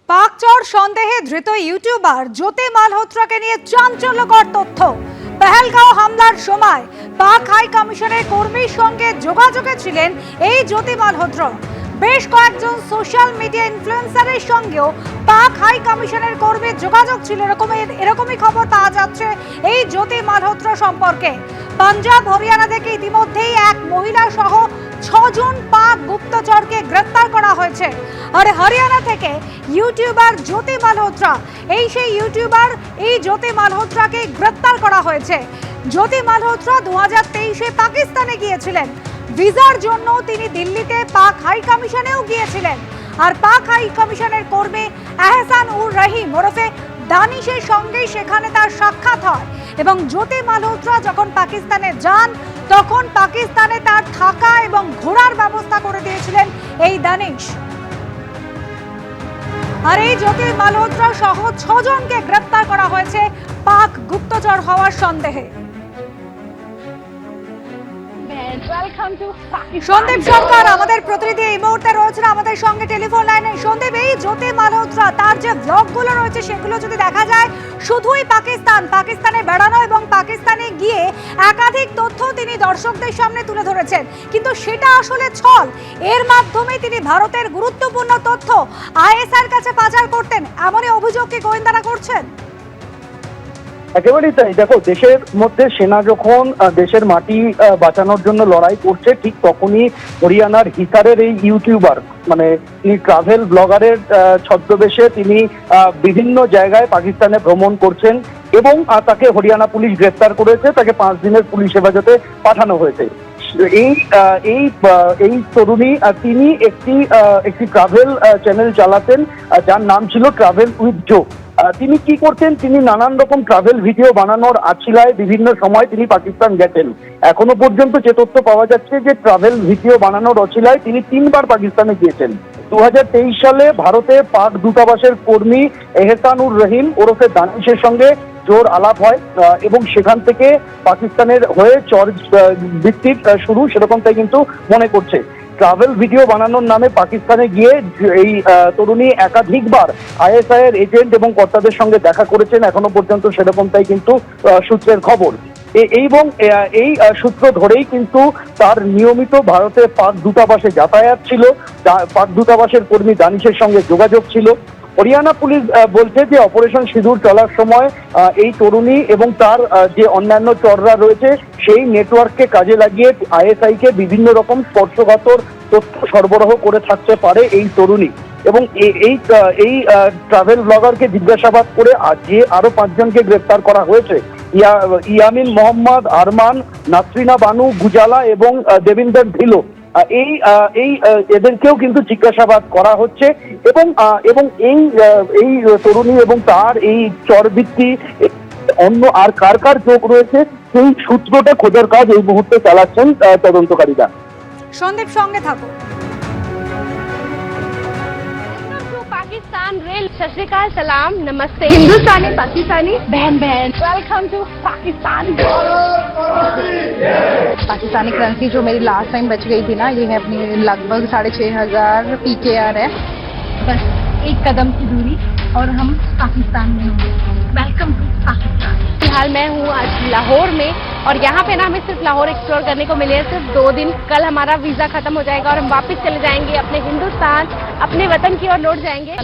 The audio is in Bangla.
পাকচর সন্দেহে ধৃত ইউটিউবার জ্যোতি মালহোত্রাকে নিয়ে চাঞ্চল্যকর তথ্য। পেহেলগাঁও হামলার সময় পাক হাই কমিশনের কর্মীর সঙ্গে যোগাযোগে ছিলেন এই জ্যোতি মালহোত্রা। বেশ কয়েকজন সোশ্যাল মিডিয়া ইনফ্লুয়েন্সারের সঙ্গেও পাক হাই কমিশনের কর্মীর যোগাযোগ ছিল, এরকমই খবর পাওয়া যাচ্ছে এই জ্যোতি মালহোত্রা সম্পর্কে। পাঞ্জাব হরিয়ানা থেকে ইতিমধ্যেই এক মহিলা সহ 6 জন পাক গুপ্তচরকে গ্রেফতার করা হয়েছে। আর হরিয়ানা থেকে ইউটিউবার জ্যোতি মালহোত্রা, সেই ইউটিউবার এই জ্যোতি মালহোত্রাকে গ্রেফতার করা হয়েছে। জ্যোতি মালহোত্রা 2023-এ পাকিস্তানে গিয়েছিলেন। ভিসার জন্য তিনি দিল্লিতে পাক হাই কমিশনেও গিয়েছিলেন। আর পাক হাই কমিশনের কর্মী এহসান উর রহিম ওরফে দানিশের সঙ্গেই সেখানে তার সাক্ষাৎ হয় এবং জ্যোতি মালহোত্রা যখন পাকিস্তানে যান তখন পাকিস্তানে তার থাকা এবং ঘোরার ব্যবস্থা করে দিয়েছিলেন এই দানিশ। আর এই জ্যোতি মালহোত্রা সহ 6 জনকে গ্রেফতার করা হয়েছে পাক গুপ্তচর হওয়ার সন্দেহে। সন্দীপ সরকার আমাদের প্রতিনিধি এই মুহূর্তে রয়েছেন আমাদের সঙ্গে টেলিফোন লাইনে। সন্দীপ, এই জ্যোতি মালহোত্রা তার যে ব্লগগুলো রয়েছে সেগুলো যদি দেখা যায় শুধুই পাকিস্তানে বেড়ানো এবং পাকিস্তানে গিয়ে একাধিক তথ্য তিনি দর্শকদের সামনে তুলে ধরেছেন, কিন্তু সেটা আসলে ছল। এর মাধ্যমে তিনি ভারতের গুরুত্বপূর্ণ তথ্য আইএসআইয়ের কাছে পাচার করতেন, এমনই অভিযোগ কি গোয়েন্দারা করছেন? একেবারেই তাই। দেখো, দেশের মধ্যে সেনা যখন দেশের মাটি বাঁচানোর জন্য লড়াই করছে, ঠিক তখনই হরিয়ানার হিসারের এই ইউটিউবার, মানে তিনি ট্রাভেল ব্লগারের ছদ্মবেশে তিনি বিভিন্ন জায়গায় পাকিস্তানে ভ্রমণ করছেন এবং তাকে হরিয়ানা পুলিশ গ্রেফতার করেছে। তাকে 5 দিনের পুলিশ হেফাজতে পাঠানো হয়েছে। এই তরুণী তিনি একটি ট্রাভেল চ্যানেল চালাতেন যার নাম ছিল ট্রাভেল উইথ জো। তিনি কি করতেন, তিনি নানান রকম ট্রাভেল ভিডিও বানানোর আছিলায় বিভিন্ন সময় তিনি পাকিস্তান গেছেন। এখনো পর্যন্ত যে তথ্য পাওয়া যাচ্ছে যে ট্রাভেল ভিডিও বানানোর অছিলায় তিনি 3 বার পাকিস্তানে গিয়েছেন। 2023 সালে ভারতে পাক দূতাবাসের কর্মী এহসান উর রহিম ওরফে দানিশের সঙ্গে জোর আলাপ হয় এবং সেখান থেকে পাকিস্তানের হয়ে চর ভিত্তিক শুরু, সেরকমটাই কিন্তু মনে করছে। ট্রাভেল ভিডিও বানানোর নামে পাকিস্তানে গিয়ে এই তরুণী একাধিকবার আইএসআই এর এজেন্ট এবং কর্তাদের সঙ্গে দেখা করেছেন, এখনো পর্যন্ত সেরকমটাই কিন্তু সূত্রের খবর। এবং এই সূত্র ধরেই কিন্তু তার নিয়মিত ভারতে পাক দূতাবাসে যাতায়াত ছিল, পাক দূতাবাসের কর্মী দানিশের সঙ্গে যোগাযোগ ছিল। হরিয়ানা পুলিশ বলছে যে অপারেশন সিঁদুর চলার সময় এই তরুণী এবং তার যে অন্যান্য চররা রয়েছে সেই নেটওয়ার্ককে কাজে লাগিয়ে আইএসআইকে বিভিন্ন রকম স্পর্শকাতর তথ্য সরবরাহ করে থাকতে পারে এই তরুণী। এবং এই ট্রাভেল ব্লগারকে জিজ্ঞাসাবাদ করে যে আরো 5 জনকে গ্রেফতার করা হয়েছে। ইয়ামিন মোহাম্মদ, আরমান, নাসরিনা বানু, গুজালা এবং দেবিন্দর ঢিলো, এদেরকেও কিন্তু জিজ্ঞাসাবাদ করা হচ্ছে। এবং এই তরুণী এবং তার এই চরবৃত্তি অন্য আর কার যোগ রয়েছে সেই সূত্রটা খোঁজার কাজ এই মুহূর্তে চালাচ্ছেন তদন্তকারীরা। সন্দীপ, সঙ্গে থাকো। पाकिस्तान रेल, सत श्री अकाल, सलाम, नमस्ते। हिंदुस्तानी पाकिस्तानी बहन welcome to Pakistan. Pakistani currency जो मेरी लास्ट टाइम बच गई थी ना, ये है अपनी लगभग 6500 PKR है। बस एक कदम की दूरी और हम पाकिस्तान में होंगे। Welcome to Pakistan. फिलहाल मैं हूँ आज लाहौर में और यहाँ पे ना हमें सिर्फ लाहौर एक्सप्लोर करने को मिले हैं सिर्फ 2 दिन। कल हमारा वीजा खत्म हो जाएगा और हम वापस चले जाएंगे अपने हिंदुस्तान, अपने वतन की ओर लौट जाएंगे।